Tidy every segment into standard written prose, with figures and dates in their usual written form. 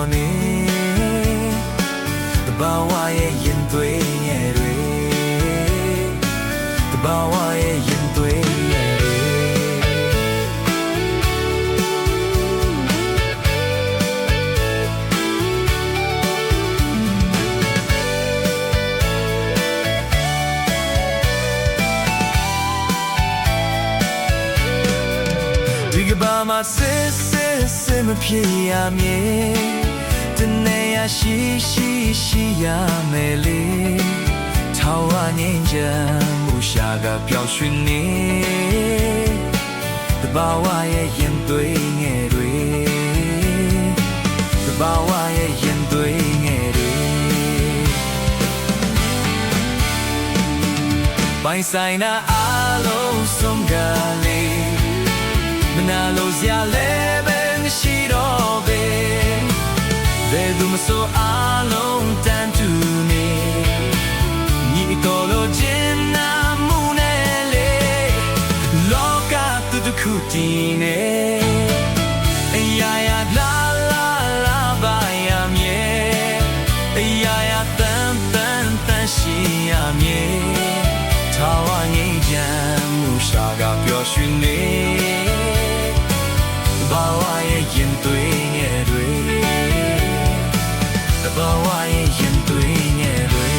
တော်နေတဘာဝရဲ့ရင်သွေးရဲ့တွေတဘာဝရဲ့ရင်သွေးရဲ့ဒီကဘာမှာစစ်မဖြစ်ရမည်တနေ့ရရှိရမယ်လေထာဝရငြိမ်းချမ်းမှုရှာကပျောက်ရွှင်နေတဘာဝရဲ့ရင်သွေးငယ်တွေတဘာဝရဲ့ရင်သွေးငယ်တွေပိုင်ဆိုင်နာအလုံးစုံကလေးမနာလို့စရာလည်းပဲမရှိတော့ပဲဘယ်သူမဆိုအလုံးတန်တူနေညီတော်လို့ခြင်းနာမှုနဲ့လေလောကတူတူခုတည်နေအရာရာလာပါရမြဲအရာရာတန်ရှိရမြဲထာဝရငြိမ်းချမ်းမှုရှာကပျော်ရွှင်နေဘာဝရဲ့ရင်သွေးငယ်တွေဘာဝရဲ့ရင်သွေးငယ်တွေ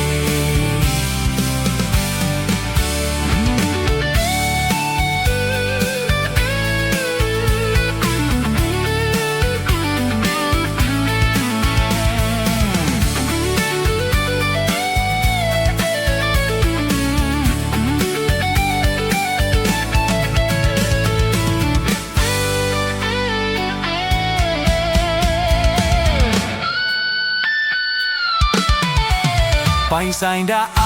ပိုင်ဆိုင်တာအ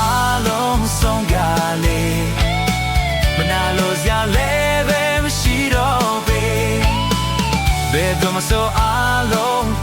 လုံးစုံကလေးမနာလို့စရာလည်းပဲမရှိတော့ပေဘယ်သူမဆိုအလုံး